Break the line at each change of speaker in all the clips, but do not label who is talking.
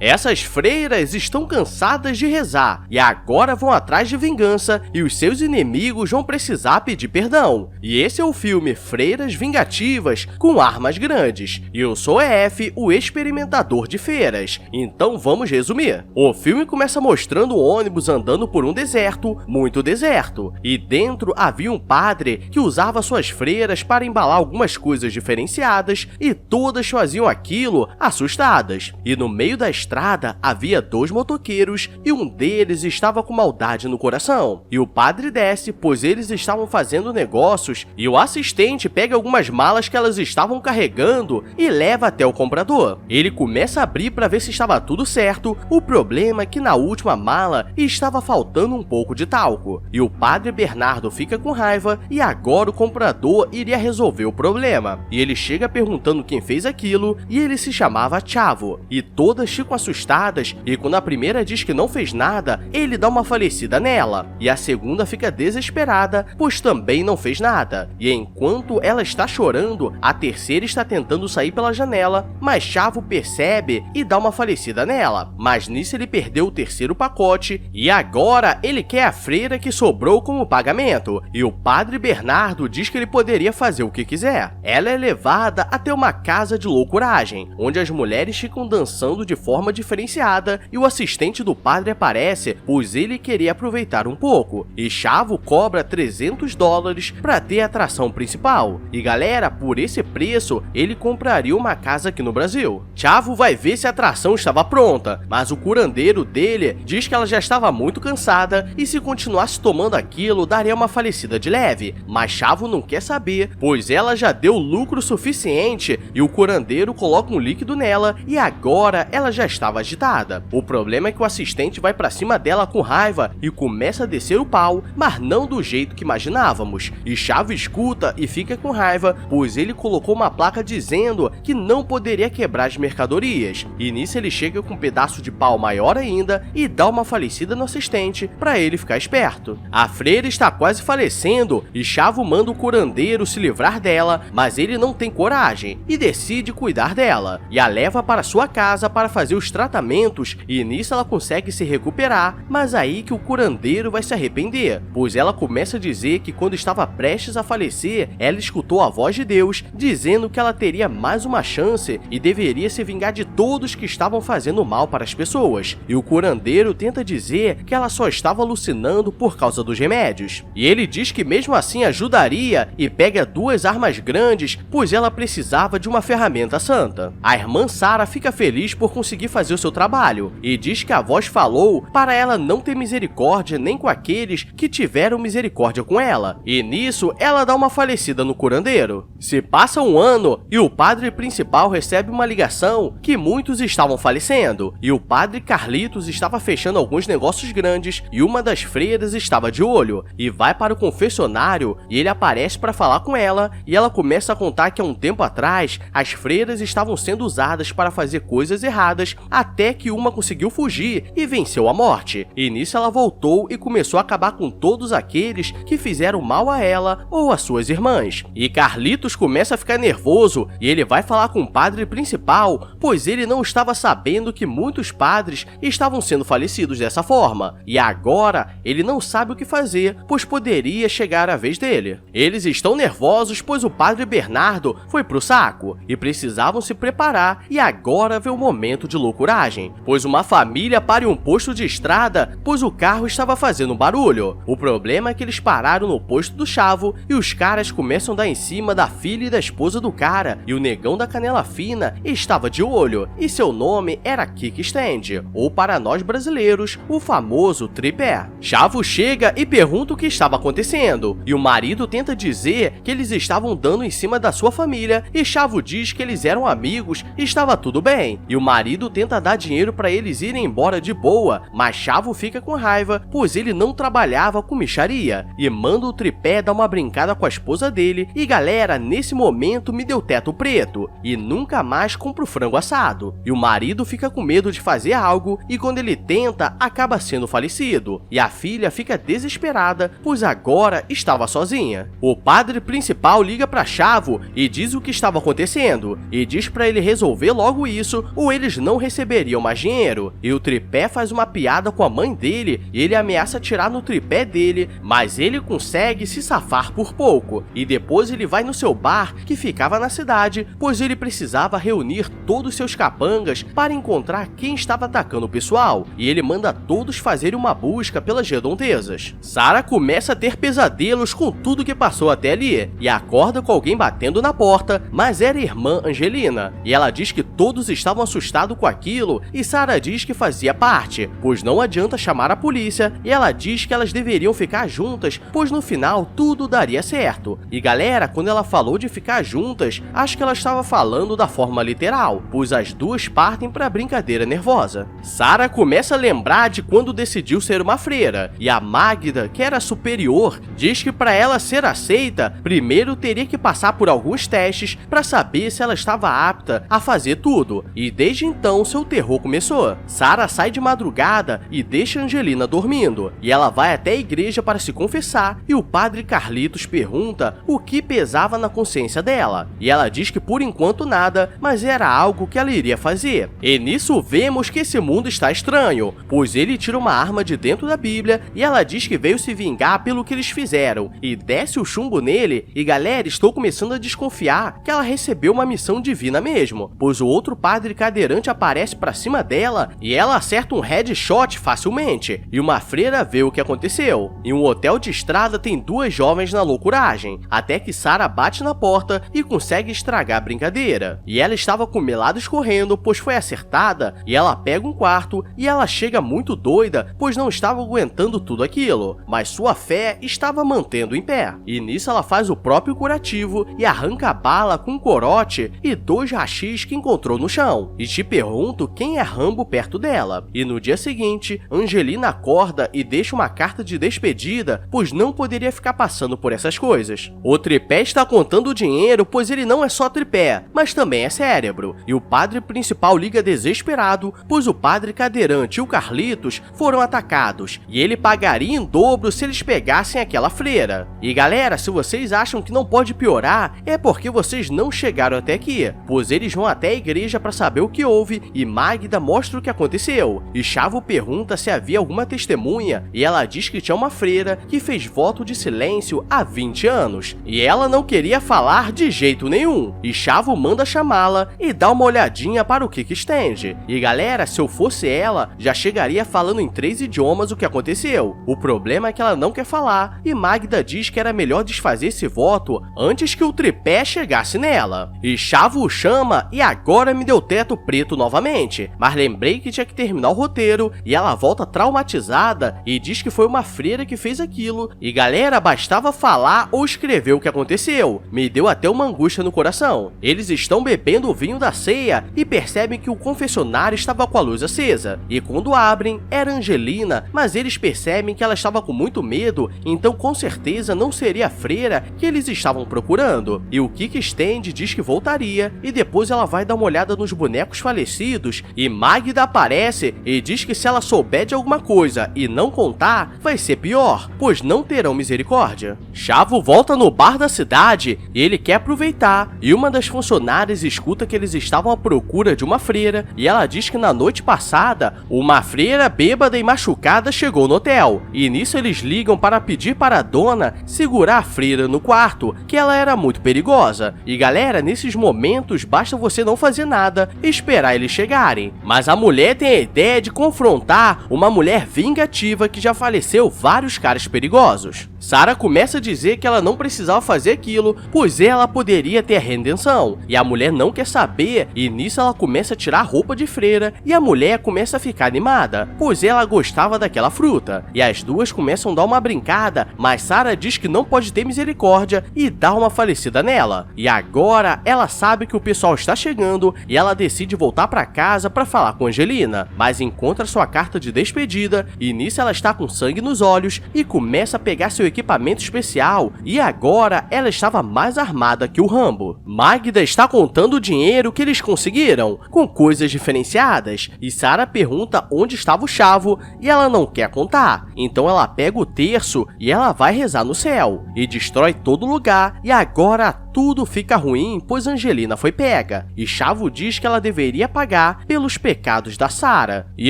Essas freiras estão cansadas de rezar e agora vão atrás de vingança e os seus inimigos vão precisar pedir perdão. E esse é o filme Freiras Vingativas com Armas Grandes. E eu sou EF, o experimentador de feiras. Então vamos resumir. O filme começa mostrando um ônibus andando por um deserto, muito deserto. E dentro havia um padre que usava suas freiras para embalar algumas coisas diferenciadas e todas faziam aquilo assustadas. E no meio da estrada havia dois motoqueiros e um deles estava com maldade no coração. E o padre desce, pois eles estavam fazendo negócios, e o assistente pega algumas malas que elas estavam carregando e leva até o comprador. Ele começa a abrir para ver se estava tudo certo. O problema é que na última mala estava faltando um pouco de talco. E o padre Bernardo fica com raiva e agora o comprador iria resolver o problema. E ele chega perguntando quem fez aquilo e ele se chamava Chavo. E todas ficam assustadas e quando a primeira diz que não fez nada, ele dá uma falecida nela. E a segunda fica desesperada, pois também não fez nada. E enquanto ela está chorando, a terceira está tentando sair pela janela, mas Chavo percebe e dá uma falecida nela. Mas nisso ele perdeu o terceiro pacote e agora ele quer a freira que sobrou como pagamento. E o padre Bernardo diz que ele poderia fazer o que quiser. Ela é levada até uma casa de loucuragem, onde as mulheres ficam dançando de forma diferenciada e o assistente do padre aparece, pois ele queria aproveitar um pouco. E Chavo cobra $300 para ter a atração principal. E galera, por esse preço, ele compraria uma casa aqui no Brasil. Chavo vai ver se a atração estava pronta, mas o curandeiro dele diz que ela já estava muito cansada e se continuasse tomando aquilo, daria uma falecida de leve. Mas Chavo não quer saber, pois ela já deu lucro suficiente e o curandeiro coloca um líquido nela e agora ela já estava agitada. O problema é que o assistente vai pra cima dela com raiva e começa a descer o pau, mas não do jeito que imaginávamos. E Chavo escuta e fica com raiva, pois ele colocou uma placa dizendo que não poderia quebrar as mercadorias. E nisso ele chega com um pedaço de pau maior ainda e dá uma falecida no assistente para ele ficar esperto. A freira está quase falecendo e Chavo manda o curandeiro se livrar dela, mas ele não tem coragem e decide cuidar dela. E a leva para sua casa para fazer os tratamentos e nisso ela consegue se recuperar, mas aí que o curandeiro vai se arrepender, pois ela começa a dizer que quando estava prestes a falecer, ela escutou a voz de Deus dizendo que ela teria mais uma chance e deveria se vingar de todos que estavam fazendo mal para as pessoas. E o curandeiro tenta dizer que ela só estava alucinando por causa dos remédios. E ele diz que mesmo assim ajudaria e pega duas armas grandes, pois ela precisava de uma ferramenta santa. A irmã Sara fica feliz por conseguir fazer o seu trabalho e diz que a voz falou para ela não ter misericórdia nem com aqueles que tiveram misericórdia com ela. E nisso ela dá uma falecida no curandeiro. Se passa um ano e o padre principal recebe uma ligação que muitos estavam falecendo e o padre Carlitos estava fechando alguns negócios grandes e uma das freiras estava de olho e vai para o confessionário e ele aparece para falar com ela e ela começa a contar que há um tempo atrás as freiras estavam sendo usadas para fazer coisas erradas até que uma conseguiu fugir e venceu a morte. E nisso ela voltou e começou a acabar com todos aqueles que fizeram mal a ela ou a suas irmãs. E Carlitos começa a ficar nervoso e ele vai falar com o padre principal, pois ele não estava sabendo que muitos padres estavam sendo falecidos dessa forma. E agora ele não sabe o que fazer, pois poderia chegar a vez dele. Eles estão nervosos, pois o padre Bernardo foi pro saco e precisavam se preparar e agora vê o momento de loucuragem, pois uma família para em um posto de estrada, pois o carro estava fazendo barulho. O problema é que eles pararam no posto do Chavo e os caras começam a dar em cima da filha e da esposa do cara e o negão da canela fina estava de olho e seu nome era Kick Stand, ou para nós brasileiros, o famoso tripé. Chavo chega e pergunta o que estava acontecendo e o marido tenta dizer que eles estavam dando em cima da sua família e Chavo diz que eles eram amigos e estava tudo bem. E o marido tenta dar dinheiro para eles irem embora de boa, mas Chavo fica com raiva, pois ele não trabalhava com mixaria e manda o tripé dar uma brincada com a esposa dele e galera, nesse momento me deu teto preto e nunca mais compro frango assado. E o marido fica com medo de fazer algo e quando ele tenta, acaba sendo falecido. E a filha fica desesperada, pois agora estava sozinha. O padre principal liga para Chavo e diz o que estava acontecendo e diz para ele resolver logo isso ou eles não receberiam mais dinheiro, e o tripé faz uma piada com a mãe dele e ele ameaça atirar no tripé dele, mas ele consegue se safar por pouco, e depois ele vai no seu bar que ficava na cidade, pois ele precisava reunir todos seus capangas para encontrar quem estava atacando o pessoal, e ele manda todos fazerem uma busca pelas redondezas. Sarah começa a ter pesadelos com tudo que passou até ali, e acorda com alguém batendo na porta, mas era a irmã Angelina, e ela diz que todos estavam assustados com aquilo, e Sarah diz que fazia parte, pois não adianta chamar a polícia, e ela diz que elas deveriam ficar juntas, pois no final tudo daria certo. E galera, quando ela falou de ficar juntas, acho que ela estava falando da forma literal, pois as duas partem pra brincadeira nervosa. Sarah começa a lembrar de quando decidiu ser uma freira, e a Magda, que era superior, diz que para ela ser aceita, primeiro teria que passar por alguns testes para saber se ela estava apta a fazer tudo, e desde então seu terror começou. Sarah sai de madrugada e deixa Angelina dormindo, e ela vai até a igreja para se confessar, e o padre Carlitos pergunta o que pesava na consciência dela, e ela diz que por enquanto nada, mas era algo que ela iria fazer. E nisso vemos que esse mundo está estranho, pois ele tira uma arma de dentro da Bíblia e ela diz que veio se vingar pelo que eles fizeram, e desce o chumbo nele, e galera, estou começando a desconfiar que ela recebeu uma missão divina mesmo, pois o outro padre cadeirante aparece pra cima dela e ela acerta um headshot facilmente, e uma freira vê o que aconteceu. Em um hotel de estrada tem duas jovens na loucuragem, até que Sarah bate na porta e consegue estragar a brincadeira, e ela estava com o melado escorrendo, pois foi acertada, e ela pega um quarto e ela chega muito doida, pois não estava aguentando tudo aquilo, mas sua fé estava mantendo em pé, e nisso ela faz o próprio curativo e arranca a bala com um corote e 2 rachis que encontrou no chão, e te pergunto quem é Rambo perto dela. E no dia seguinte, Angelina acorda e deixa uma carta de despedida, pois não poderia ficar passando por essas coisas. O tripé está contando dinheiro, pois ele não é só tripé, mas também é cérebro, e o padre principal liga desesperado, pois o padre cadeirante e o Carlitos foram atacados, e ele pagaria em dobro se eles pegassem aquela freira. E galera, se vocês acham que não pode piorar, é porque vocês não chegaram até aqui, pois eles vão até a igreja para saber o que houve, e Magda mostra o que aconteceu, e Chavo pergunta se havia alguma testemunha, e ela diz que tinha uma freira que fez voto de silêncio há 20 anos, e ela não queria falar de jeito nenhum, e Chavo manda chamá-la e dá uma olhadinha para o Kik Stand. E galera, se eu fosse ela, já chegaria falando em 3 idiomas o que aconteceu. O problema é que ela não quer falar, e Magda diz que era melhor desfazer esse voto antes que o tripé chegasse nela. E Chavo o chama, e agora me deu teto preto novamente, mas lembrei que tinha que terminar o roteiro, e ela volta traumatizada e diz que foi uma freira que fez aquilo, e galera, bastava falar ou escrever o que aconteceu. Me deu até uma angústia no coração. Eles estão bebendo o vinho da ceia e percebem que o confessionário estava com a luz acesa, e quando abrem, era Angelina, mas eles percebem que ela estava com muito medo, então com certeza não seria a freira que eles estavam procurando. E o Kik Stand diz que voltaria, e depois ela vai dar uma olhada nos bonecos falecidos, e Magda aparece e diz que se ela souber de alguma coisa e não contar, vai ser pior, pois não terão misericórdia. Chavo volta no bar da cidade e ele quer aproveitar, e uma das funcionárias escuta que eles estavam à procura de uma freira, e ela diz que na noite passada, uma freira bêbada e machucada chegou no hotel, e nisso eles ligam para pedir para a dona segurar a freira no quarto, que ela era muito perigosa. E galera, nesses momentos basta você não fazer nada e esperar eles chegarem, mas a mulher tem a ideia de confrontar uma mulher vingativa que já faleceu vários caras perigosos. Sarah começa a dizer que ela não precisava fazer aquilo, pois ela poderia ter a redenção, e a mulher não quer saber, e nisso ela começa a tirar a roupa de freira, e a mulher começa a ficar animada, pois ela gostava daquela fruta, e as duas começam a dar uma brincada, mas Sarah diz que não pode ter misericórdia e dá uma falecida nela. E agora ela sabe que o pessoal está chegando, e ela decide voltar para casa para falar com Angelina, mas encontra sua carta de despedida, e nisso ela está com sangue nos olhos e começa a pegar seu equipamento especial, e agora ela estava mais armada que o Rambo. Magda está contando o dinheiro que eles conseguiram, com coisas diferenciadas, e Sarah pergunta onde estava o Chavo, e ela não quer contar, então ela pega o terço e ela vai rezar no céu, e destrói todo lugar, e agora tudo fica ruim pois Angelina foi pega, e Chavo diz que ela deveria pagar pelos pecados da Sarah. E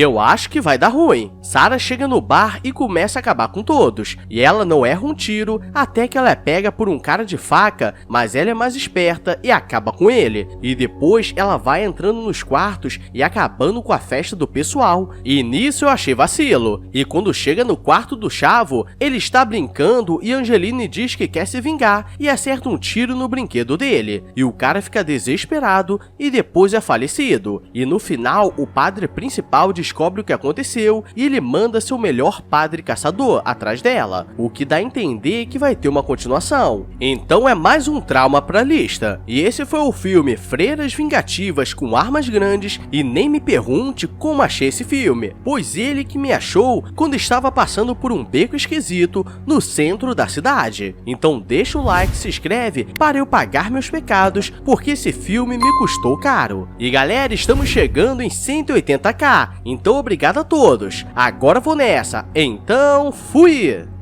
eu acho que vai dar ruim. Sarah chega no bar e começa a acabar com todos, e ela não erra um tiro até que ela é pega por um cara de faca, mas ela é mais esperta e acaba com ele. E depois ela vai entrando nos quartos e acabando com a festa do pessoal. E nisso eu achei vacilo. E quando chega no quarto do Chavo, ele está brincando e Angeline diz que quer se vingar e acerta um tiro no brinquedo dele. E o cara fica desesperado e depois é falecido. E no final, o padre principal descobre o que aconteceu e ele manda seu melhor padre caçador atrás dela, o que dá a entender que vai ter uma continuação. Então é mais um trauma pra lista. E esse foi o filme Freiras Vingativas com Armas Grandes, e nem me pergunte como achei esse filme, pois ele que me achou quando estava passando por um beco esquisito no centro da cidade. Então deixa o like, se inscreve para eu pagar meus pecados, porque esse filme me custou caro. E galera, estamos chegando em 180k, então obrigado a todos. Agora vou nessa, então fui!